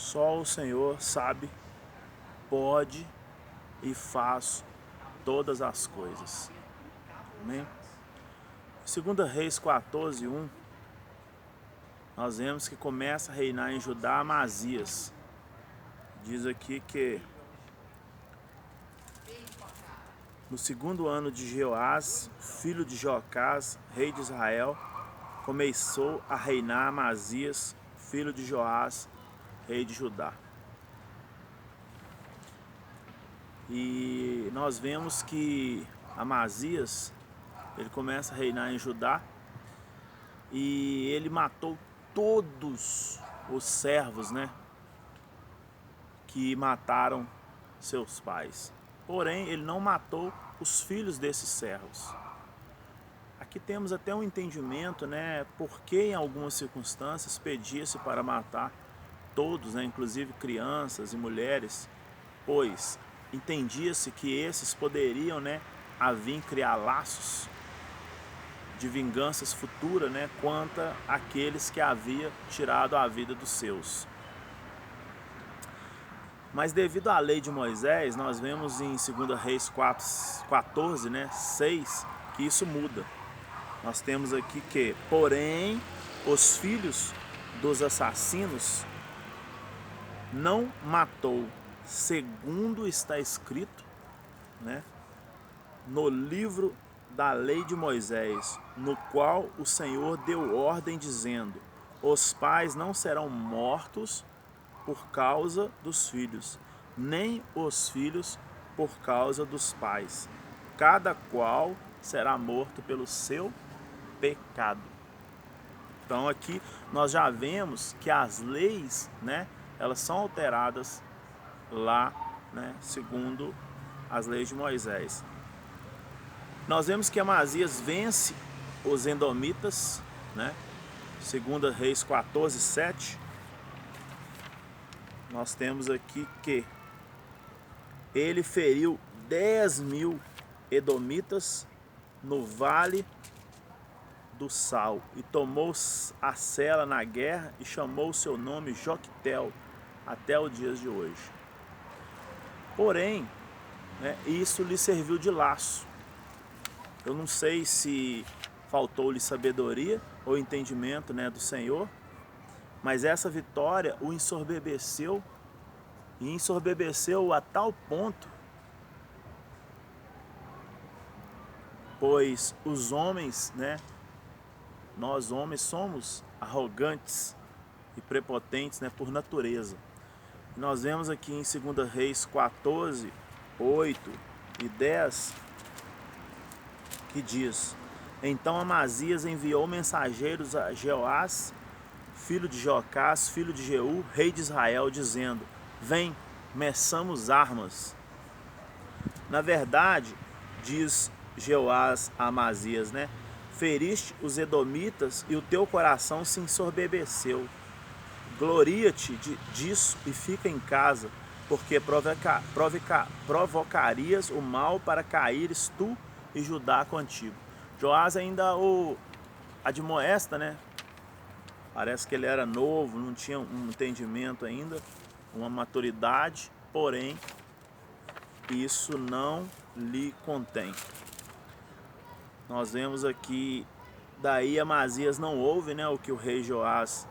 Só o Senhor sabe, pode e faz todas as coisas. Amém? Em 2 Reis 14:1, nós vemos que começa a reinar em Judá Amazias. Diz aqui que no segundo ano de Jeoás, filho de Joacás, rei de Israel, começou a reinar Amazias, filho de Joás, rei de Judá. E nós vemos que Amazias, ele começa a reinar em Judá e ele matou todos os servos, né, que mataram seus pais. Porém, ele não matou os filhos desses servos. Aqui temos até um entendimento, né, porque em algumas circunstâncias pedia-se para matar todos, né, inclusive crianças e mulheres, pois entendia-se que esses poderiam, né, a vir criar laços de vinganças futuras, né, quanto àqueles que havia tirado a vida dos seus. Mas devido à lei de Moisés, nós vemos em 2 Reis 14, né, 6, que isso muda. Nós temos aqui que, porém, os filhos dos assassinos não matou, segundo está escrito, né, no livro da lei de Moisés, no qual o Senhor deu ordem dizendo: os pais não serão mortos por causa dos filhos, nem os filhos por causa dos pais. Cada qual será morto pelo seu pecado. Então aqui nós já vemos que as leis, né, elas são alteradas lá, né, segundo as leis de Moisés. Nós vemos que Amazias vence os edomitas, né, 2 Reis 14:7. Nós temos aqui que ele feriu 10.000 edomitas no vale do Sal e tomou a Sela na guerra e chamou seu nome Joqutel até os dias de hoje. Porém, né, isso lhe serviu de laço. Eu não sei se faltou-lhe sabedoria ou entendimento, né, do Senhor, mas essa vitória o ensoberbeceu, e ensoberbeceu a tal ponto, pois os homens, né, nós homens somos arrogantes e prepotentes, né, por natureza. E nós vemos aqui em 2 Reis 14:8 e 10, que diz: então Amazias enviou mensageiros a Jeoás, filho de Joacás, filho de Jeú, rei de Israel, dizendo: vem, meçamos armas. Na verdade, diz Jeoás a Amazias, né, feriste os edomitas e o teu coração se ensoberbeceu. Gloria-te disso e fica em casa, porque provocarias o mal para caíres tu e Judá contigo. Joás ainda o admoesta, né? Parece que ele era novo, não tinha um entendimento ainda, uma maturidade, porém isso não lhe contém. Nós vemos aqui, daí Amazias não ouve, né, o que o rei Joás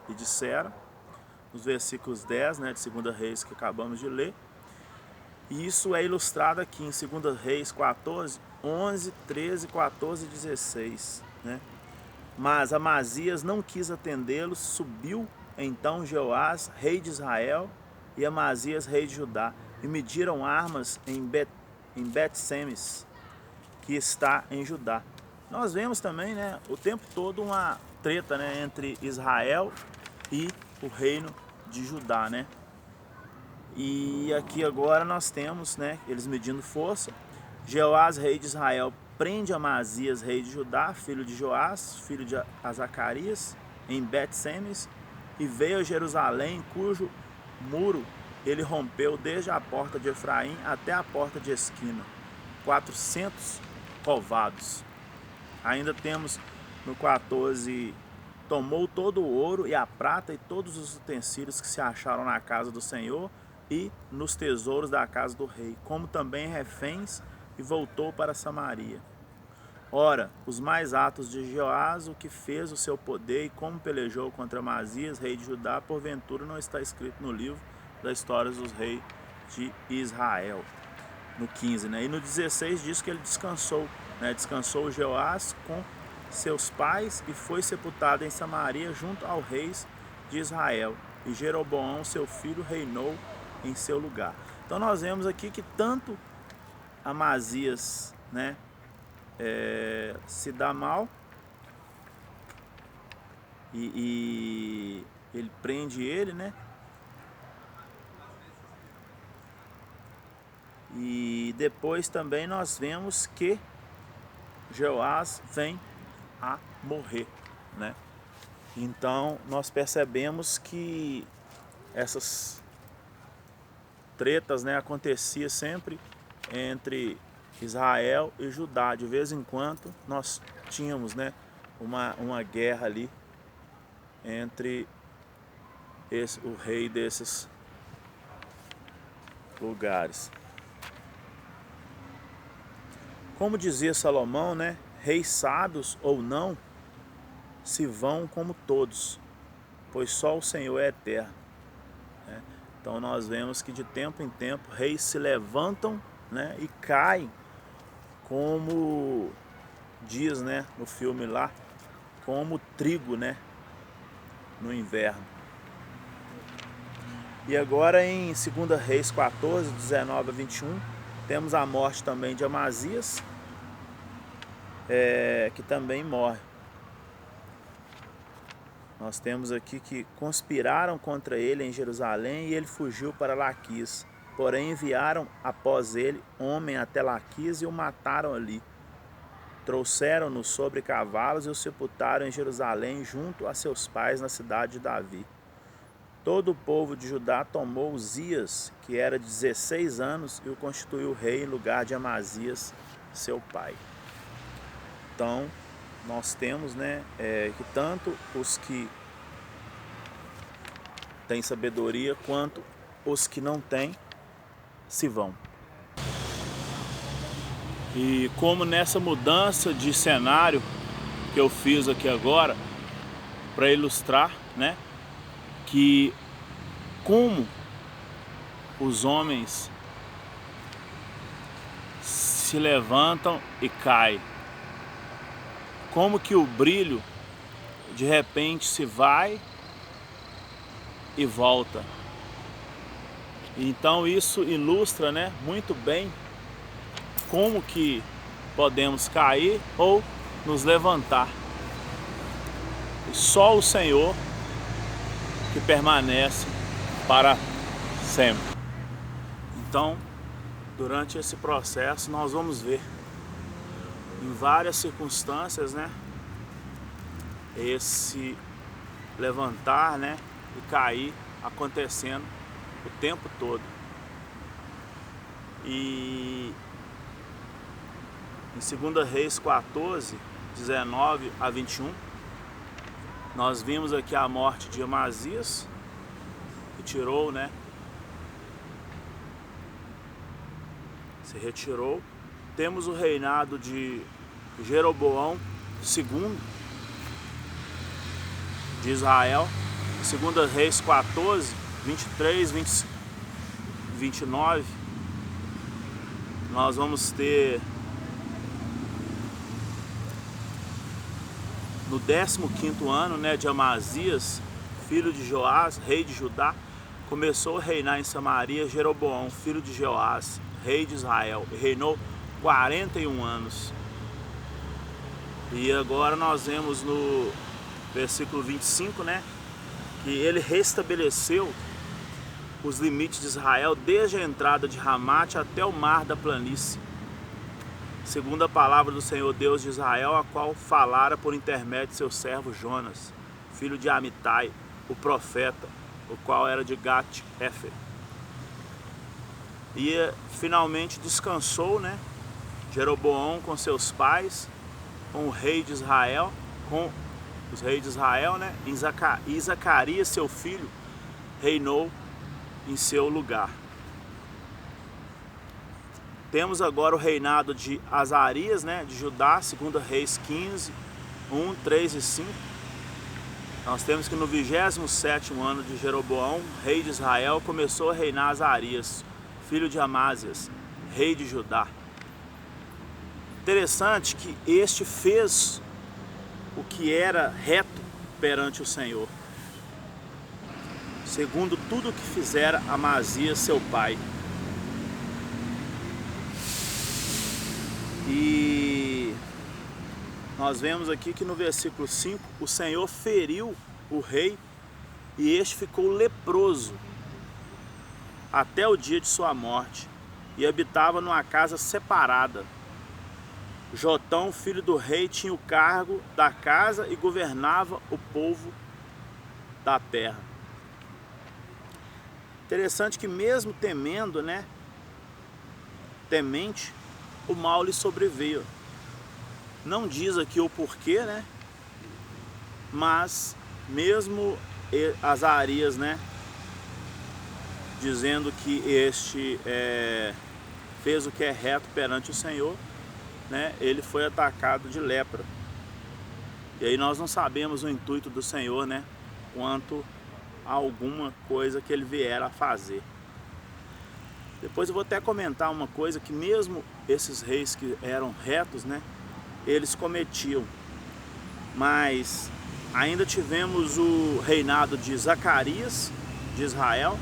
lhe dissera, nos versículos 10, né, de 2 Reis que acabamos de ler. E isso é ilustrado aqui em 2 Reis 14, 11, 13, 14 e 16, né? Mas Amazias não quis atendê-los, subiu então Jeoás, rei de Israel, e Amazias, rei de Judá, e mediram armas em Bet-Semes, que está em Judá. Nós vemos também, né, o tempo todo uma treta, né, entre Israel e o reino de Judá, né? E aqui agora nós temos, né, eles medindo força. Jeoás, rei de Israel, prende Amazias, rei de Judá, filho de Joás, filho de Zacarias, em Bet-Semes, e veio a Jerusalém, cujo muro ele rompeu desde a porta de Efraim até a porta de esquina, 400 covados. Ainda temos no 14 tomou todo o ouro e a prata e todos os utensílios que se acharam na casa do Senhor e nos tesouros da casa do rei, como também reféns, e voltou para Samaria. Ora, os mais atos de Jeoás, o que fez, o seu poder e como pelejou contra Amazias, rei de Judá, porventura não está escrito no livro das histórias dos reis de Israel. No 15, né? E no 16 diz que ele descansou, né? Descansou Jeoás com seus pais e foi sepultado em Samaria junto aos reis de Israel. E Jeroboão, seu filho, reinou em seu lugar. Então nós vemos aqui que tanto Amazias, né, se dá mal e ele prende ele, né? E depois também nós vemos que Jeoás vem a morrer, né? Então nós percebemos que essas tretas, né, acontecia sempre entre Israel e Judá. De vez em quando nós tínhamos, né, uma guerra ali entre o rei desses lugares. Como dizia Salomão, né, reis sábios ou não se vão como todos, pois só o Senhor é eterno. Então nós vemos que de tempo em tempo reis se levantam, né, e caem, como diz, né, no filme lá, como trigo, né, no inverno. E agora em 2 Reis 14, 19 a 21, temos a morte também de Amazias, que também morre. Nós temos aqui que conspiraram contra ele em Jerusalém e ele fugiu para Laquis. Porém enviaram após ele homem até Laquis e o mataram ali. Trouxeram-no sobre cavalos e o sepultaram em Jerusalém junto a seus pais na cidade de Davi. Todo o povo de Judá tomou Uzias, que era de 16 anos, e o constituiu rei em lugar de Amazias, seu pai. Então, nós temos, né, que tanto os que têm sabedoria quanto os que não têm se vão. E como nessa mudança de cenário que eu fiz aqui agora, para ilustrar, né, que como os homens se levantam e caem, como que o brilho de repente se vai e volta. Então isso ilustra, né, muito bem como que podemos cair ou nos levantar. E só o Senhor que permanece para sempre. Então, durante esse processo nós vamos ver em várias circunstâncias, né, esse levantar, né, e cair acontecendo o tempo todo. E em 2 Reis 14, 19 a 21, nós vimos aqui a morte de Amazias, que tirou, né, se retirou. Temos o reinado de Jeroboão II de Israel, 2 Reis 14, 23, 29, nós vamos ter no 15º ano, né, de Amazias, filho de Joás, rei de Judá, começou a reinar em Samaria Jeroboão, filho de Joás, rei de Israel, e reinou 41 anos. E agora nós vemos no versículo 25, né, que ele restabeleceu os limites de Israel desde a entrada de Ramate até o mar da planície, segundo a palavra do Senhor Deus de Israel, a qual falara por intermédio de seu servo Jonas, filho de Amitai, o profeta, o qual era de Gat-Hefer. E finalmente descansou, né, Jeroboão com seus pais, com o rei de Israel, com os reis de Israel, né? E Zacarias, seu filho, reinou em seu lugar. Temos agora o reinado de Azarias, né, de Judá, 2 Reis 15, 1, 3 e 5. Nós temos que no 27º ano de Jeroboão, rei de Israel, começou a reinar Azarias, filho de Amázias, rei de Judá. Interessante que este fez o que era reto perante o Senhor, segundo tudo o que fizera Amazias, seu pai. E nós vemos aqui que no versículo 5, o Senhor feriu o rei e este ficou leproso até o dia de sua morte e habitava numa casa separada. Jotão, filho do rei, tinha o cargo da casa e governava o povo da terra. Interessante que mesmo temendo, né, temente, o mal lhe sobreveio. Não diz aqui o porquê, né? Mas mesmo Azarias, né, dizendo que este fez o que é reto perante o Senhor, né, ele foi atacado de lepra. E aí nós não sabemos o intuito do Senhor, né, quanto a alguma coisa que ele vier a fazer. Depois eu vou até comentar uma coisa, que mesmo esses reis que eram retos, né, eles cometiam. Mas ainda tivemos o reinado de Zacarias, de Israel,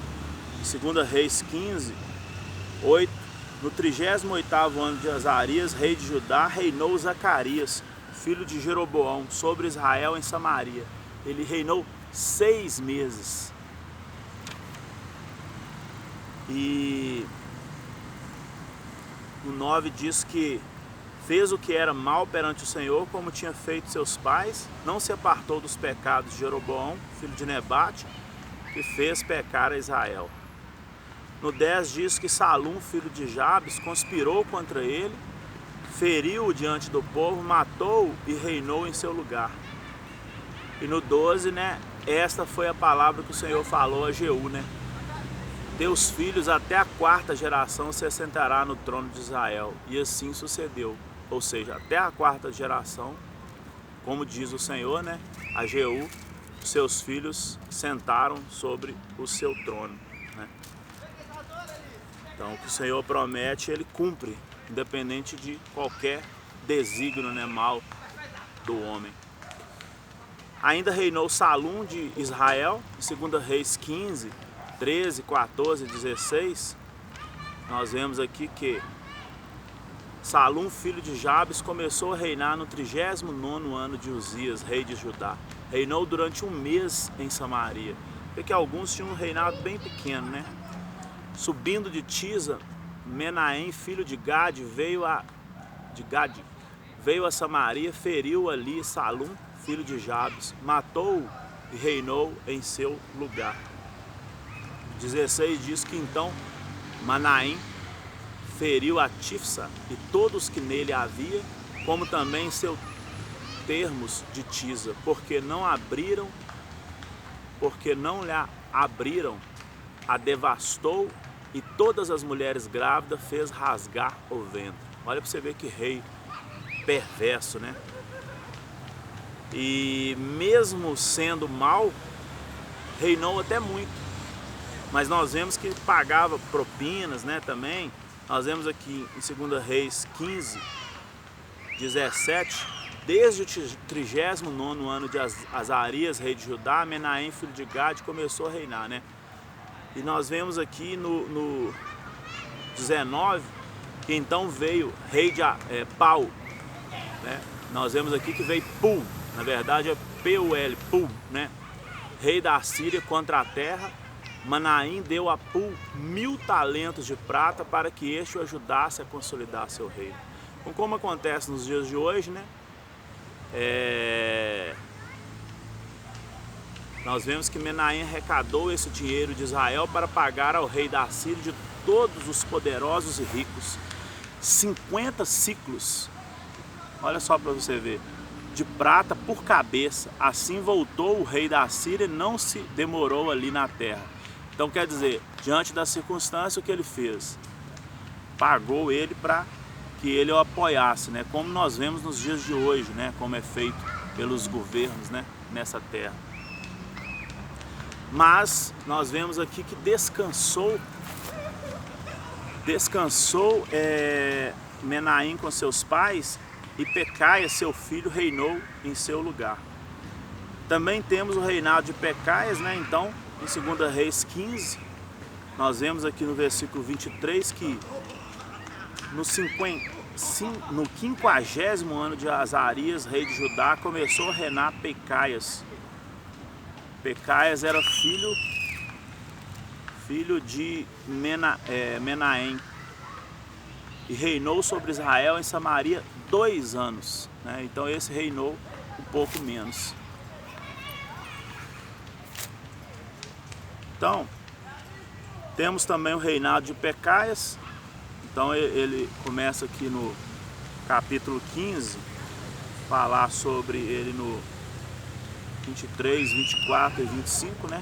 2 Reis 15, 8. No 38º ano de Azarias, rei de Judá, reinou Zacarias, filho de Jeroboão, sobre Israel em Samaria. Ele reinou 6 meses. E o 9 diz que fez o que era mal perante o Senhor, como tinha feito seus pais, não se apartou dos pecados de Jeroboão, filho de Nebate, que fez pecar a Israel. No 10 diz que Salum, filho de Jabes, conspirou contra ele, feriu-o diante do povo, matou-o e reinou em seu lugar. E no 12, né, esta foi a palavra que o Senhor falou a Jeú, né? Teus filhos até a 4ª geração se assentará no trono de Israel. E assim sucedeu. Ou seja, até a 4ª geração, como diz o Senhor, né, a Jeú, seus filhos sentaram sobre o seu trono, né? Então o que o Senhor promete, ele cumpre, independente de qualquer desígnio, né, mal do homem. Ainda reinou Salum de Israel, em 2 Reis 15, 13, 14, 16, nós vemos aqui que Salum, filho de Jabes, começou a reinar no 39º ano de Uzias, rei de Judá. Reinou durante 1 mês em Samaria, porque alguns tinham um reinado bem pequeno, né? Subindo de Tisa, Menahem, filho de Gade, veio a Samaria, feriu ali Salum, filho de Jabes, matou-o e reinou em seu lugar. 16 diz que então Manaim feriu a Tifsa e todos que nele havia, como também seus termos de Tisa, porque não lhe abriram, a devastou e todas as mulheres grávidas fez rasgar o ventre. Olha para você ver que rei perverso, né? E mesmo sendo mau, reinou até muito. Mas nós vemos que pagava propinas, né, também. Nós vemos aqui em 2 Reis 15, 17, desde o 39º ano de Azarias, rei de Judá, Menahem, filho de Gade, começou a reinar, né? E nós vemos aqui no 19, que então veio rei de Pau, né? Nós vemos aqui que veio Pul, na verdade é P-U-L, Pul, né? Rei da Síria contra a terra. Manaim deu a Pul 1000 talentos de prata para que este o ajudasse a consolidar seu reino. Então, como acontece nos dias de hoje, né? Nós vemos que Menahem arrecadou esse dinheiro de Israel para pagar ao rei da Síria de todos os poderosos e ricos. 50 ciclos. Olha só para você ver. de prata por cabeça. Assim voltou o rei da Síria e não se demorou ali na terra. Então quer dizer, diante da circunstância, o que ele fez? Pagou ele para que ele o apoiasse, né? Como nós vemos nos dias de hoje, né? Como é feito pelos governos, né? Nessa terra. Mas nós vemos aqui que descansou Menahem com seus pais, e Pecaia, seu filho, reinou em seu lugar. Também temos o reinado de Pecaias, né? Então, em 2 Reis 15, nós vemos aqui no versículo 23 que no 50º ano de Azarias, rei de Judá, começou a reinar Pecaias. Pecaias era filho de Menahem, e reinou sobre Israel em Samaria 2 anos, né? Então esse reinou um pouco menos. Então temos também o reinado de Pecaias. Então ele começa aqui no capítulo 15, falar sobre ele no 23, 24 e 25, né?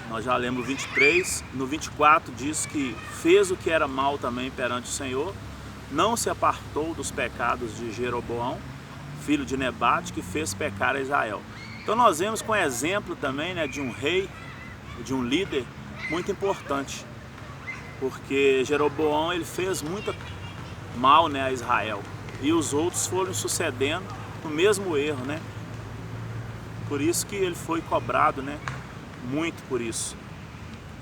Nós já lemos o 23, no 24 diz que fez o que era mal também perante o Senhor, não se apartou dos pecados de Jeroboão, filho de Nebate, que fez pecar a Israel. Então nós vemos com exemplo também, né, de um rei, de um líder muito importante, porque Jeroboão ele fez muito mal, né, a Israel, e os outros foram sucedendo no mesmo erro, né? Por isso que ele foi cobrado, né? Muito por isso.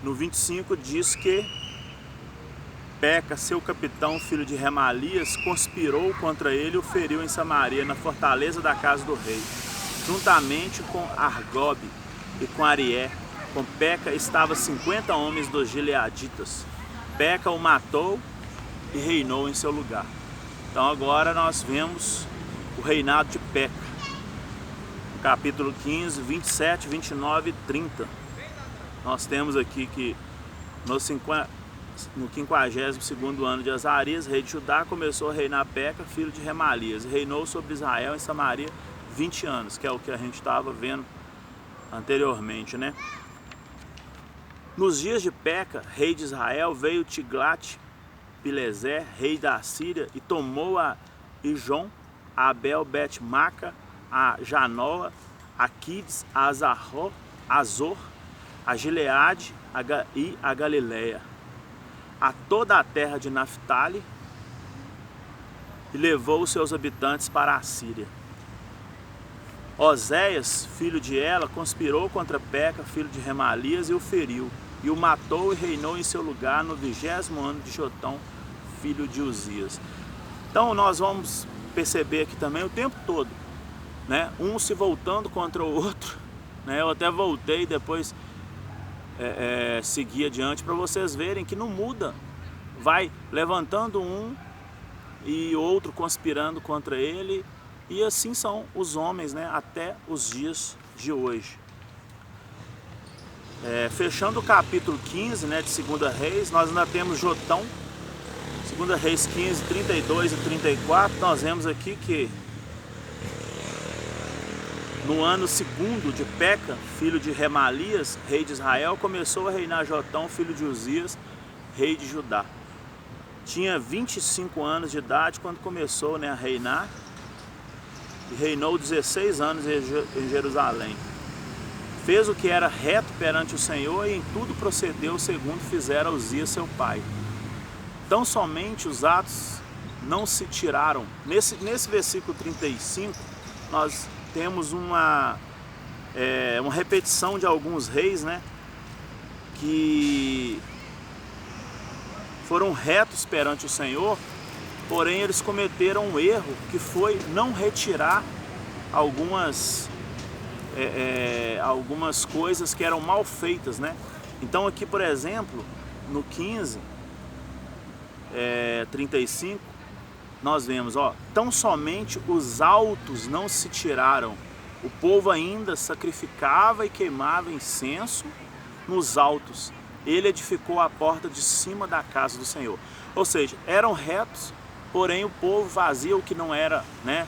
No 25 diz que Peca, seu capitão, filho de Remalias, conspirou contra ele e o feriu em Samaria, na fortaleza da casa do rei, juntamente com Argobe e com Arié. Com Peca estava 50 homens dos gileaditas. Peca o matou e reinou em seu lugar. Então agora nós vemos o reinado de Peca. Capítulo 15, 27, 29 e 30. Nós temos aqui que no 52º ano de Azarias, rei de Judá, começou a reinar Peca, filho de Remalias, e reinou sobre Israel em Samaria 20 anos, que é o que a gente estava vendo anteriormente, né? Nos dias de Peca, rei de Israel, veio Tiglat-Pileser, rei da Síria, e tomou a Ijon, a Abel-Bet-Maca, a Janoa, a Quides, a Azor, a Gileade e a Galileia, a toda a terra de Naphtali, e levou os seus habitantes para a Síria. Oséias, filho de Ela, conspirou contra Peca, filho de Remalias, e o feriu, e o matou e reinou em seu lugar no 20º ano de Jotão, filho de Uzias. Então nós vamos perceber aqui também o tempo todo, né? Um se voltando contra o outro, né? Eu até voltei depois seguir adiante para vocês verem que não muda, vai levantando um e outro conspirando contra ele, e assim são os homens, né? Até os dias de hoje. Fechando o capítulo 15, né, de 2 Reis, nós ainda temos Jotão. 2 Reis 15, 32 e 34, nós vemos aqui que no ano 2º de Peca, filho de Remalias, rei de Israel, começou a reinar Jotão, filho de Uzias, rei de Judá. Tinha 25 anos de idade quando começou, né, a reinar, e reinou 16 anos em Jerusalém. Fez o que era reto perante o Senhor e em tudo procedeu segundo fizera Uzias seu pai. Tão somente os atos não se tiraram. Nesse versículo 35, nós temos uma repetição de alguns reis, né, que foram retos perante o Senhor, porém eles cometeram um erro que foi não retirar algumas coisas que eram mal feitas, né? Então aqui, por exemplo, no 15, 35, nós vemos, tão somente os altos não se tiraram. O povo ainda sacrificava e queimava incenso nos altos. Ele edificou a porta de cima da casa do Senhor. Ou seja, eram retos, porém o povo fazia o que não era, né,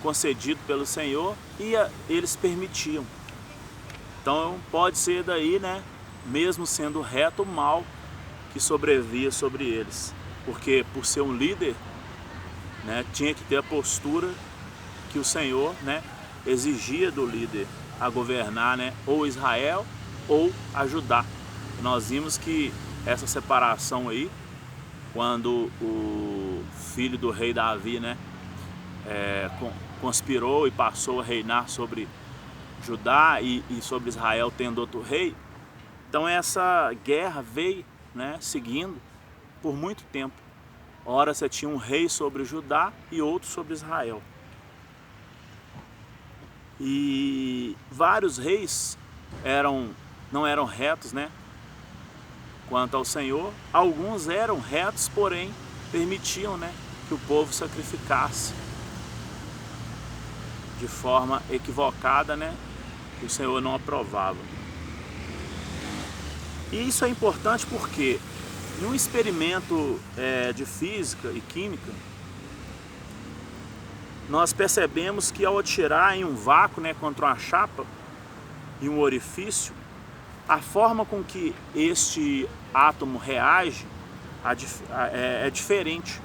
concedido pelo Senhor, e eles permitiam. Então pode ser daí, né, mesmo sendo reto, o mal que sobrevia sobre eles, porque por ser um líder, né, tinha que ter a postura que o Senhor, né, exigia do líder a governar, né, ou Israel ou a Judá. E nós vimos que essa separação aí, quando o filho do rei Davi, né, conspirou e passou a reinar sobre Judá e sobre Israel, tendo outro rei, então essa guerra veio, né, seguindo por muito tempo. Ora você tinha um rei sobre Judá e outro sobre Israel. E vários reis não eram retos, né, quanto ao Senhor. Alguns eram retos, porém permitiam, né, que o povo sacrificasse de forma equivocada, né, que o Senhor não aprovava. E isso é importante porque em um experimento de física e química, nós percebemos que ao atirar em um vácuo, né, contra uma chapa e um orifício, a forma com que este átomo reage é diferente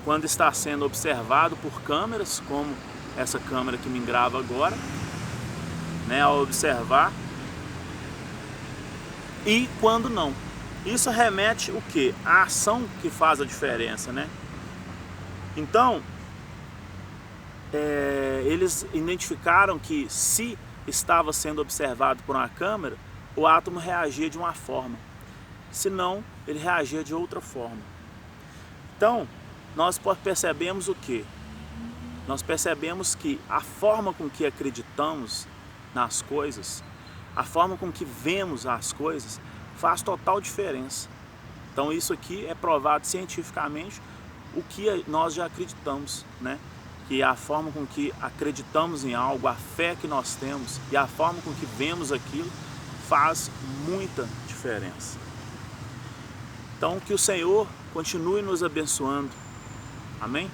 quando está sendo observado por câmeras, como essa câmera que me grava agora, né, ao observar, e quando não. Isso remete o quê? A ação que faz a diferença, né? Então, eles identificaram que se estava sendo observado por uma câmera, o átomo reagia de uma forma, se não, ele reagia de outra forma. Então, nós percebemos o quê? Nós percebemos que a forma com que acreditamos nas coisas, a forma com que vemos as coisas, faz total diferença. Então isso aqui é provado cientificamente, o que nós já acreditamos, né? Que a forma com que acreditamos em algo, a fé que nós temos e a forma com que vemos aquilo faz muita diferença. Então que o Senhor continue nos abençoando. Amém?